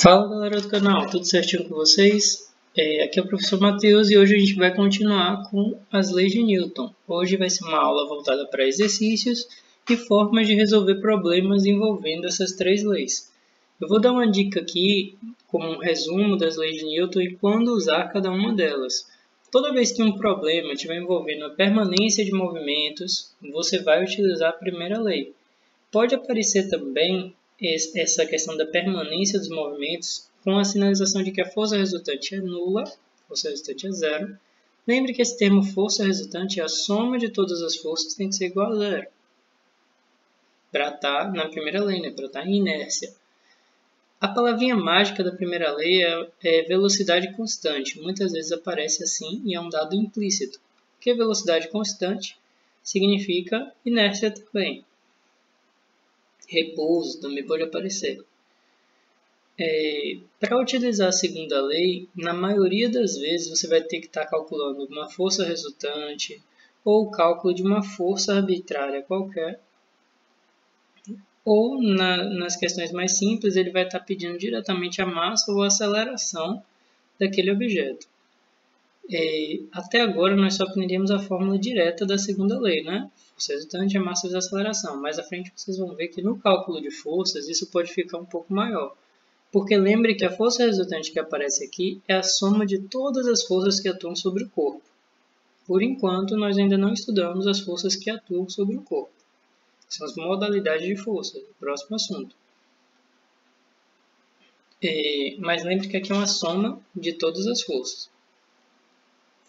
Fala galera do canal, tudo certinho com vocês? Aqui é o professor Matheus e hoje a gente vai continuar com as leis de Newton. Hoje vai ser uma aula voltada para exercícios e formas de resolver problemas envolvendo essas três leis. Eu vou dar uma dica aqui como um resumo das leis de Newton e quando usar cada uma delas. Toda vez que um problema estiver envolvendo a permanência de movimentos, você vai utilizar a primeira lei. Pode aparecer também essa questão da permanência dos movimentos com a sinalização de que a força resultante é nula, força resultante é zero. Lembre que esse termo força resultante é a soma de todas as forças, tem que ser igual a zero. Para estar na primeira lei, para estar em inércia. A palavrinha mágica da primeira lei é velocidade constante. Muitas vezes aparece assim e é um dado implícito. Porque velocidade constante significa inércia também. Repouso também pode aparecer. Para utilizar a segunda lei, na maioria das vezes você vai ter que estar calculando uma força resultante ou o cálculo de uma força arbitrária qualquer. Ou, nas questões mais simples, ele vai estar pedindo diretamente a massa ou a aceleração daquele objeto. Até agora nós só aprendemos a fórmula direta da segunda lei, né? Força resultante é massa vezes aceleração. Mais à frente vocês vão ver que no cálculo de forças isso pode ficar um pouco maior. Porque lembre que a força resultante que aparece aqui é a soma de todas as forças que atuam sobre o corpo. Por enquanto, nós ainda não estudamos as forças que atuam sobre o corpo. São as modalidades de força, o próximo assunto. Mas lembre que aqui é uma soma de todas as forças.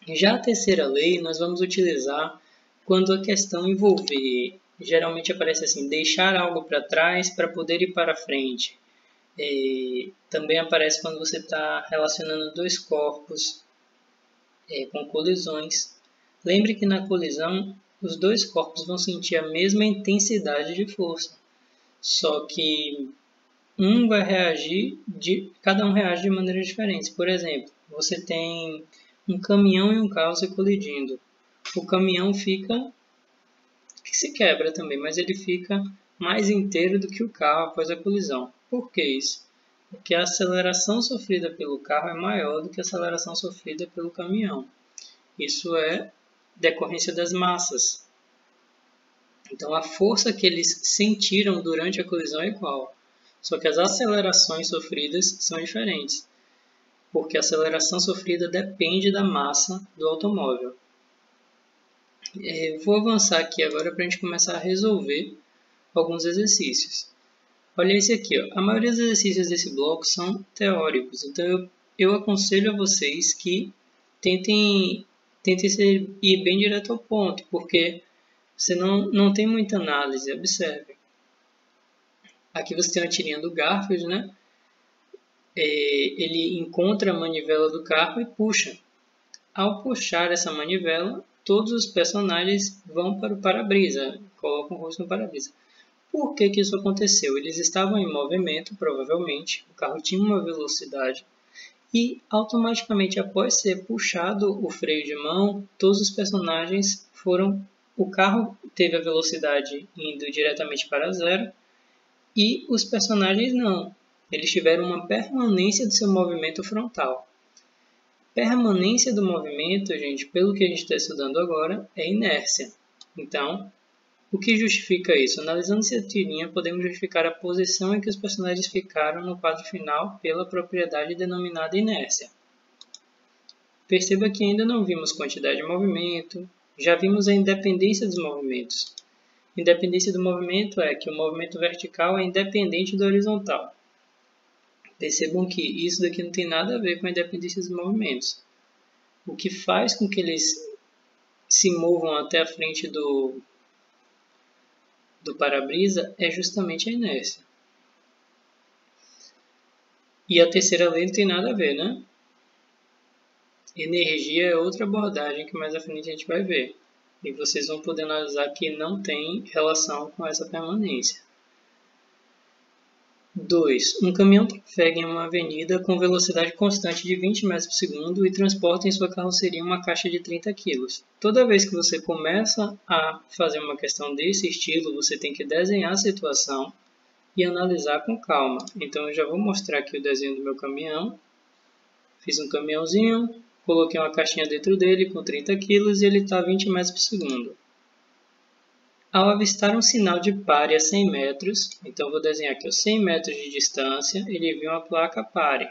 Já a terceira lei nós vamos utilizar quando a questão envolver, geralmente aparece assim, deixar algo para trás para poder ir para frente. Também aparece quando você está relacionando dois corpos com colisões. Lembre que na colisão os dois corpos vão sentir a mesma intensidade de força, só que cada um reage de maneiras diferentes. Por exemplo, você tem um caminhão e um carro se colidindo. O caminhão se quebra também, mas ele fica mais inteiro do que o carro após a colisão. Por que isso? Porque a aceleração sofrida pelo carro é maior do que a aceleração sofrida pelo caminhão. Isso é decorrência das massas. Então a força que eles sentiram durante a colisão é igual, só que as acelerações sofridas são diferentes, porque a aceleração sofrida depende da massa do automóvel. Vou avançar aqui agora para a gente começar a resolver alguns exercícios. Olha esse aqui, ó. A maioria dos exercícios desse bloco são teóricos, então eu aconselho a vocês que tentem ir bem direto ao ponto, porque você não tem muita análise. Observe. Aqui você tem a tirinha do Garfield, né? Ele encontra a manivela do carro e puxa. Ao puxar essa manivela, todos os personagens vão para o para-brisa, colocam o rosto no para-brisa. Por que isso aconteceu? Eles estavam em movimento, provavelmente, o carro tinha uma velocidade, e automaticamente após ser puxado o freio de mão, todos os personagens o carro teve a velocidade indo diretamente para zero, e os personagens não. Eles tiveram uma permanência do seu movimento frontal. Permanência do movimento, gente, pelo que a gente está estudando agora, é inércia. Então, o que justifica isso? Analisando essa tirinha, podemos justificar a posição em que os personagens ficaram no quadro final pela propriedade denominada inércia. Perceba que ainda não vimos quantidade de movimento, já vimos a independência dos movimentos. Independência do movimento é que o movimento vertical é independente do horizontal. Percebam que isso daqui não tem nada a ver com a independência dos movimentos. O que faz com que eles se movam até a frente do para-brisa é justamente a inércia. E a terceira lei não tem nada a ver, né? Energia é outra abordagem que mais à frente a gente vai ver. E vocês vão poder analisar que não tem relação com essa permanência. 2. Um caminhão trafega em uma avenida com velocidade constante de 20 metros por segundo e transporta em sua carroceria uma caixa de 30 kg. Toda vez que você começa a fazer uma questão desse estilo, você tem que desenhar a situação, e analisar com calma. Então eu já vou mostrar aqui o desenho do meu caminhão. Fiz um caminhãozinho, coloquei uma caixinha dentro dele com 30 kg e ele está a 20 metros por segundo. Ao avistar um sinal de pare a 100 metros, então vou desenhar aqui 100 metros de distância, ele viu uma placa pare.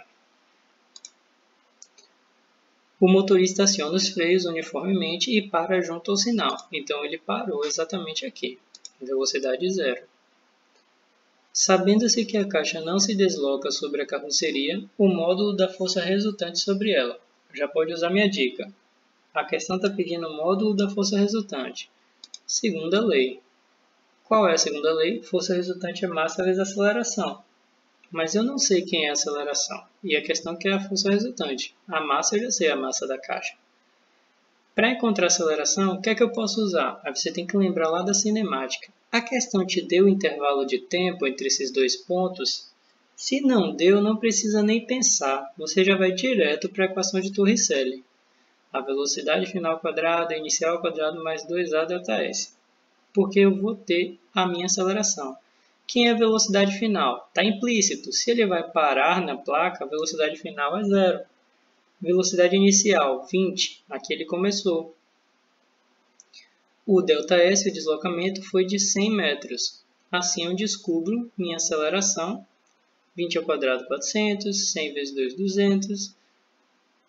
O motorista aciona os freios uniformemente e para junto ao sinal. Então ele parou exatamente aqui, em velocidade 0. Sabendo-se que a caixa não se desloca sobre a carroceria, o módulo da força resultante sobre ela. Já pode usar minha dica. A questão está pedindo o módulo da força resultante. Segunda lei. Qual é a segunda lei? Força resultante é massa vezes aceleração. Mas eu não sei quem é a aceleração. E a questão que é a força resultante. A massa eu já sei, a massa da caixa. Para encontrar a aceleração, o que é que eu posso usar? Aí você tem que lembrar lá da cinemática. A questão te deu o intervalo de tempo entre esses dois pontos? Se não deu, não precisa nem pensar. Você já vai direto para a equação de Torricelli. A velocidade final quadrada, inicial quadrado mais 2a ΔS. Porque eu vou ter a minha aceleração. Quem é a velocidade final? Está implícito. Se ele vai parar na placa, a velocidade final é 0. Velocidade inicial, 20. Aqui ele começou. O ΔS, o deslocamento, foi de 100 metros. Assim eu descubro minha aceleração. 20 ao quadrado, 400. 100 vezes 2, 200.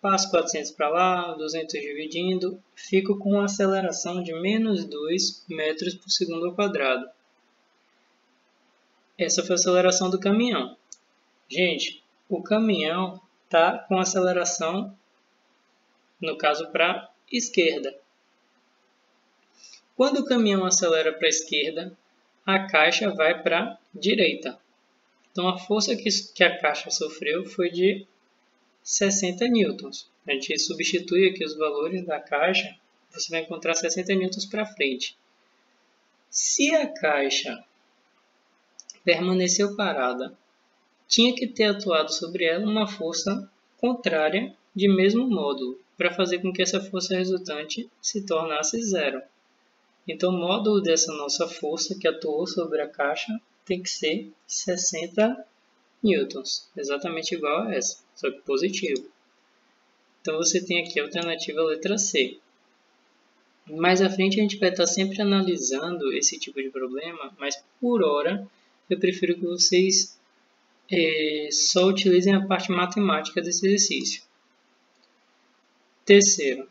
Passo 400 para lá, 200 dividindo, fico com uma aceleração de menos 2 metros por segundo ao quadrado. Essa foi a aceleração do caminhão. Gente, o caminhão está com aceleração, no caso, para a esquerda. Quando o caminhão acelera para a esquerda, a caixa vai para a direita. Então a força que a caixa sofreu foi de 60 newtons. A gente substitui aqui os valores da caixa, você vai encontrar 60 newtons para frente. Se a caixa permaneceu parada, tinha que ter atuado sobre ela uma força contrária de mesmo módulo, para fazer com que essa força resultante se tornasse 0. Então o módulo dessa nossa força que atuou sobre a caixa tem que ser 60 newtons, exatamente igual a essa, só que positivo. Então você tem aqui a alternativa letra C. Mais à frente a gente vai estar sempre analisando esse tipo de problema, mas por hora eu prefiro que vocês só utilizem a parte matemática desse exercício. Terceiro,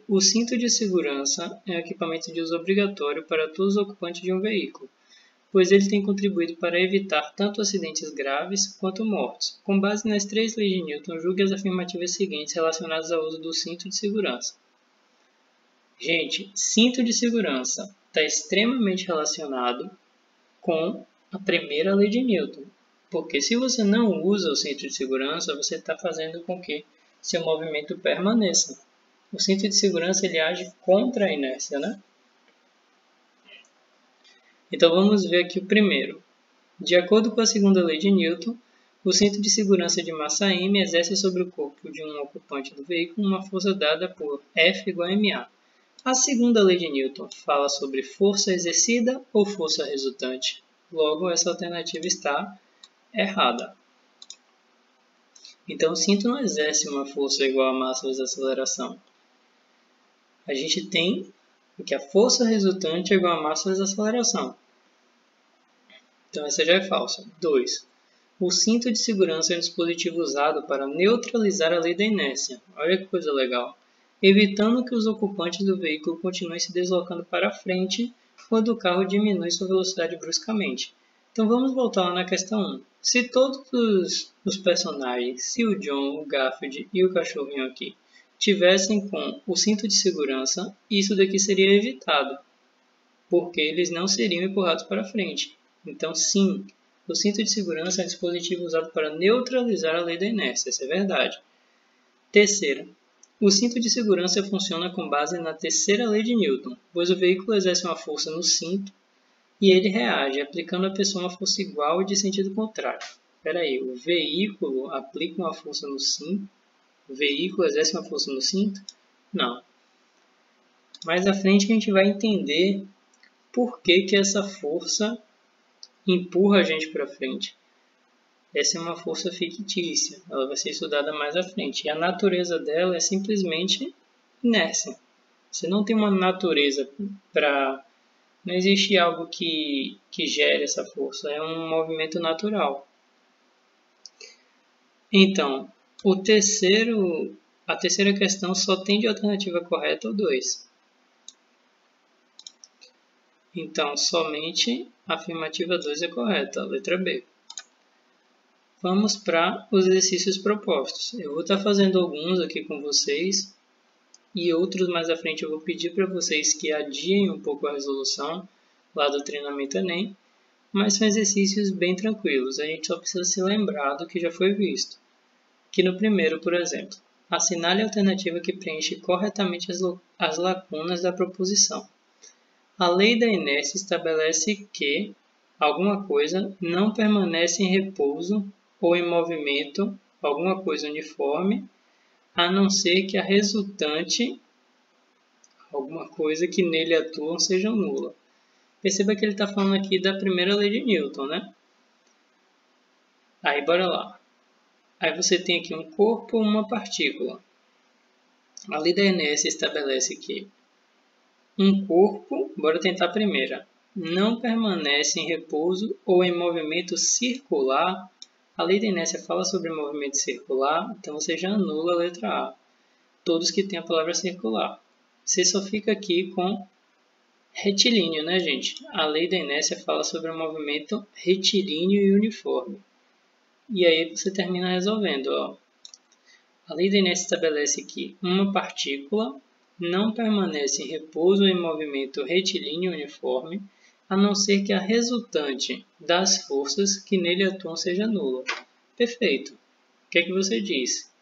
o cinto de segurança é um equipamento de uso obrigatório para todos os ocupantes de um veículo, pois ele tem contribuído para evitar tanto acidentes graves quanto mortes. Com base nas 3 leis de Newton, julgue as afirmativas seguintes relacionadas ao uso do cinto de segurança. Gente, cinto de segurança está extremamente relacionado com a primeira lei de Newton, porque se você não usa o cinto de segurança, você está fazendo com que seu movimento permaneça. O cinto de segurança ele age contra a inércia, né? Então vamos ver aqui o primeiro. De acordo com a segunda lei de Newton, o cinto de segurança de massa m exerce sobre o corpo de um ocupante do veículo uma força dada por F igual a ma. A segunda lei de Newton fala sobre força exercida ou força resultante. Logo, essa alternativa está errada. Então, o cinto não exerce uma força igual a massa vezes a aceleração. A gente tem que a força resultante é igual a massa vezes a aceleração. Então, essa já é falsa. 2. O cinto de segurança é um dispositivo usado para neutralizar a lei da inércia. Olha que coisa legal. Evitando que os ocupantes do veículo continuem se deslocando para frente quando o carro diminui sua velocidade bruscamente. Então vamos voltar lá na questão 1. Se todos os personagens, se o John, o Garfield e o cachorrinho aqui, tivessem com o cinto de segurança, isso daqui seria evitado, porque eles não seriam empurrados para frente. Então sim, o cinto de segurança é um dispositivo usado para neutralizar a lei da inércia, isso é verdade. Terceira, o cinto de segurança funciona com base na terceira lei de Newton, pois o veículo exerce uma força no cinto e ele reage, aplicando à pessoa uma força igual e de sentido contrário. Espera aí, o veículo aplica uma força no cinto? O veículo exerce uma força no cinto? Não. Mais à frente a gente vai entender por que essa força empurra a gente para frente. Essa é uma força fictícia, ela vai ser estudada mais à frente. E a natureza dela é simplesmente inércia. Você não tem uma natureza para... Não existe algo que gere essa força, é um movimento natural. Então, a terceira questão só tem de alternativa correta o 2. Então, somente a afirmativa 2 é correta, a letra B. Vamos para os exercícios propostos. Eu vou estar fazendo alguns aqui com vocês e outros mais à frente eu vou pedir para vocês que adiem um pouco a resolução lá do treinamento Enem, mas são exercícios bem tranquilos, a gente só precisa se lembrar do que já foi visto. Aqui no primeiro, por exemplo, assinale a alternativa que preenche corretamente as lacunas da proposição. A lei da inércia estabelece que alguma coisa não permanece em repouso ou em movimento, alguma coisa uniforme, a não ser que a resultante, alguma coisa que nele atua, seja nula. Perceba que ele está falando aqui da primeira lei de Newton, né? Aí, bora lá. Aí você tem aqui um corpo ou uma partícula. A lei da inércia estabelece que um corpo, bora tentar a primeira, não permanece em repouso ou em movimento circular. A lei da inércia fala sobre movimento circular, então você já anula a letra A. Todos que têm a palavra circular. Você só fica aqui com retilíneo, né, gente? A lei da inércia fala sobre o movimento retilíneo e uniforme. E aí você termina resolvendo, ó. A lei da inércia estabelece que uma partícula não permanece em repouso ou em movimento retilíneo e uniforme, a não ser que a resultante das forças que nele atuam seja nula. Perfeito. O que é que você diz?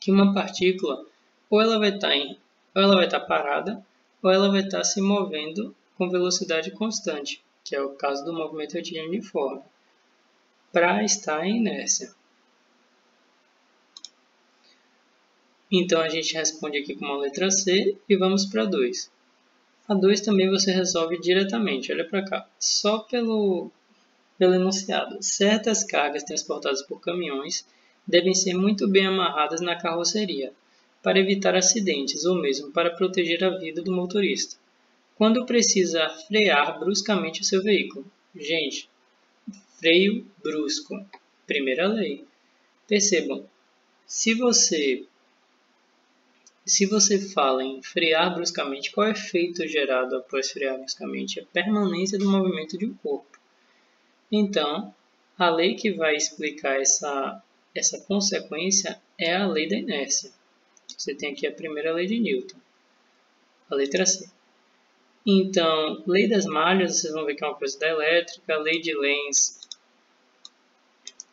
Que uma partícula ou ela vai estar parada ou ela vai estar se movendo com velocidade constante, que é o caso do movimento retilíneo uniforme, para estar em inércia. Então a gente responde aqui com uma letra C e vamos para 2. A 2 também você resolve diretamente, olha para cá, só pelo enunciado. Certas cargas transportadas por caminhões devem ser muito bem amarradas na carroceria, para evitar acidentes ou mesmo para proteger a vida do motorista, quando precisa frear bruscamente o seu veículo. Gente, freio brusco, primeira lei. Percebam, se você fala em frear bruscamente, qual é o efeito gerado após frear bruscamente? A permanência do movimento de um corpo. Então, a lei que vai explicar essa consequência é a lei da inércia. Você tem aqui a primeira lei de Newton, a letra C. Então, lei das malhas, vocês vão ver que é uma coisa da elétrica. A lei de Lenz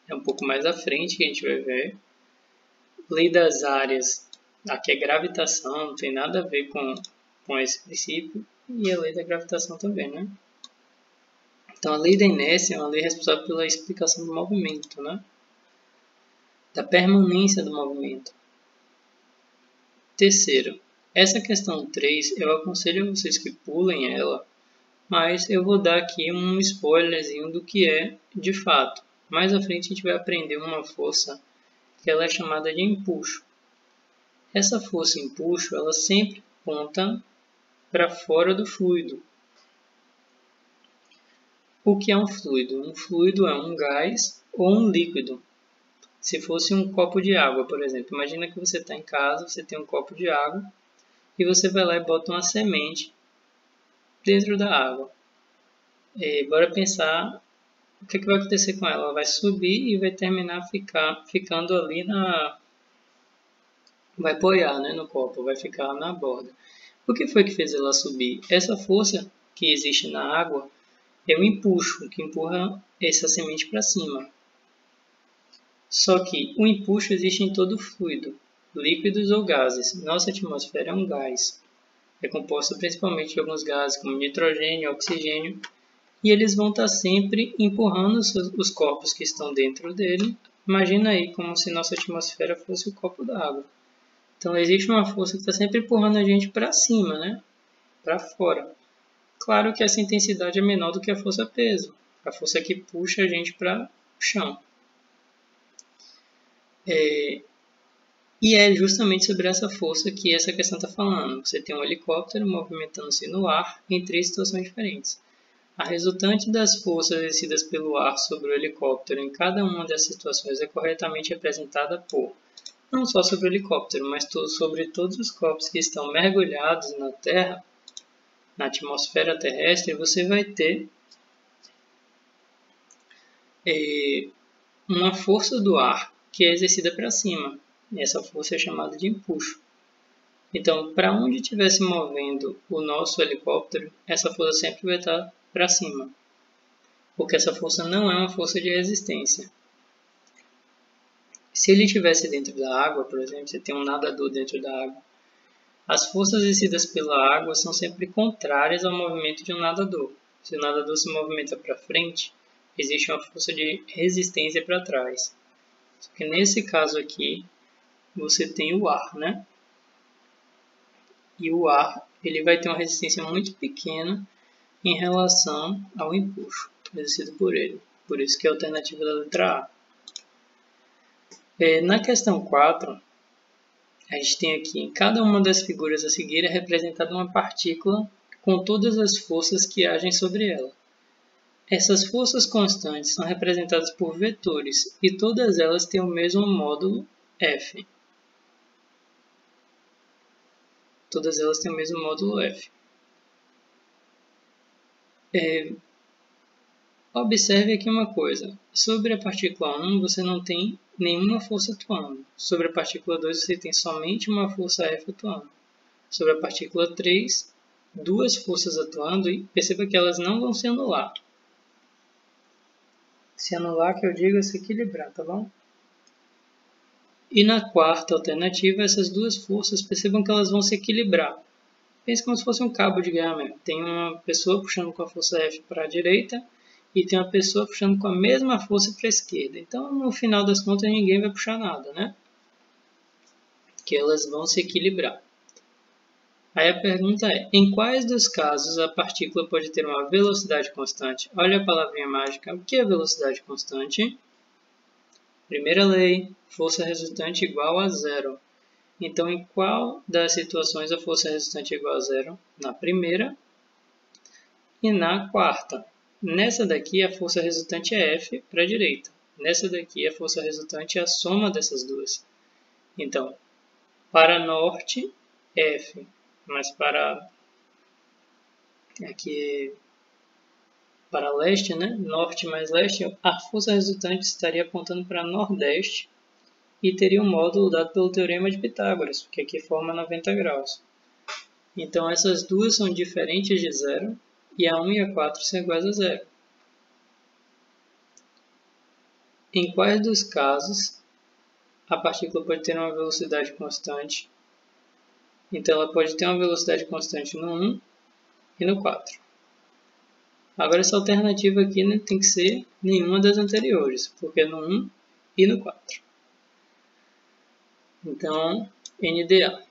é um pouco mais à frente que a gente vai ver. Lei das áreas, aqui é gravitação, não tem nada a ver com esse princípio. E a lei da gravitação também, né? Então, a lei da inércia é uma lei responsável pela explicação do movimento, né? Da permanência do movimento. Terceiro, essa questão 3, eu aconselho a vocês que pulem ela, mas eu vou dar aqui um spoilerzinho do que é de fato. Mais à frente a gente vai aprender uma força que ela é chamada de empuxo. Essa força empuxo, ela sempre aponta para fora do fluido. O que é um fluido? Um fluido é um gás ou um líquido. Se fosse um copo de água, por exemplo, imagina que você está em casa, você tem um copo de água e você vai lá e bota uma semente dentro da água. Bora pensar o que vai acontecer com ela. Ela vai subir e vai terminar ficando ali vai apoiar, né, no copo, vai ficar na borda. O que foi que fez ela subir? Essa força que existe na água é o empuxo, que empurra essa semente para cima. Só que o empuxo existe em todo fluido, líquidos ou gases. Nossa atmosfera é um gás. É composta principalmente de alguns gases como nitrogênio e oxigênio, e eles vão estar sempre empurrando os corpos que estão dentro dele. Imagina aí como se nossa atmosfera fosse o copo d'água. Então existe uma força que está sempre empurrando a gente para cima, né? Para fora. Claro que essa intensidade é menor do que a força-peso, a força que puxa a gente para o chão. E é justamente sobre essa força que essa questão está falando. Você tem um helicóptero movimentando-se no ar em 3 situações diferentes. A resultante das forças exercidas pelo ar sobre o helicóptero em cada uma dessas situações é corretamente representada por, não só sobre o helicóptero, mas sobre todos os corpos que estão mergulhados na Terra, na atmosfera terrestre. Você vai ter uma força do ar que é exercida para cima. Essa força é chamada de empuxo. Então, para onde estiver se movendo o nosso helicóptero, essa força sempre vai estar para cima, porque essa força não é uma força de resistência. Se ele estivesse dentro da água, por exemplo, você tem um nadador dentro da água, as forças exercidas pela água são sempre contrárias ao movimento de um nadador. Se o nadador se movimenta para frente, existe uma força de resistência para trás. Só que nesse caso aqui, você tem o ar, né? E o ar ele vai ter uma resistência muito pequena em relação ao empuxo exercido por ele. Por isso que é a alternativa da letra A. Na questão 4, a gente tem aqui, em cada uma das figuras a seguir é representada uma partícula com todas as forças que agem sobre ela. Essas forças constantes são representadas por vetores e todas elas têm o mesmo módulo F. Todas elas têm o mesmo módulo F. Observe aqui uma coisa. Sobre a partícula 1, você não tem nenhuma força atuando. Sobre a partícula 2, você tem somente uma força F atuando. Sobre a partícula 3, 2 forças atuando e perceba que elas não vão se anular. Se anular, que eu digo, é se equilibrar, tá bom? E na quarta alternativa, essas 2 forças, percebam que elas vão se equilibrar. Pense como se fosse um cabo de guerra mesmo. Tem uma pessoa puxando com a força F para a direita e tem uma pessoa puxando com a mesma força para a esquerda. Então, no final das contas, ninguém vai puxar nada, né? Que elas vão se equilibrar. Aí a pergunta é, em quais dos casos a partícula pode ter uma velocidade constante? Olha a palavrinha mágica. O que é velocidade constante? Primeira lei, força resultante igual a zero. Então, em qual das situações a força resultante é igual a zero? Na primeira e na quarta. Nessa daqui, a força resultante é F para a direita. Nessa daqui, a força resultante é a soma dessas duas. Então, para norte, F, mas para aqui para leste, né? Norte mais leste, a força resultante estaria apontando para nordeste e teria um módulo dado pelo Teorema de Pitágoras, que aqui forma 90 graus. Então, essas duas são diferentes de zero e a 1 e a 4 são iguais a zero. Em quais dos casos a partícula pode ter uma velocidade constante? Então, ela pode ter uma velocidade constante no 1 e no 4. Agora, essa alternativa aqui, né, tem que ser nenhuma das anteriores, porque é no 1 e no 4. Então, NDA.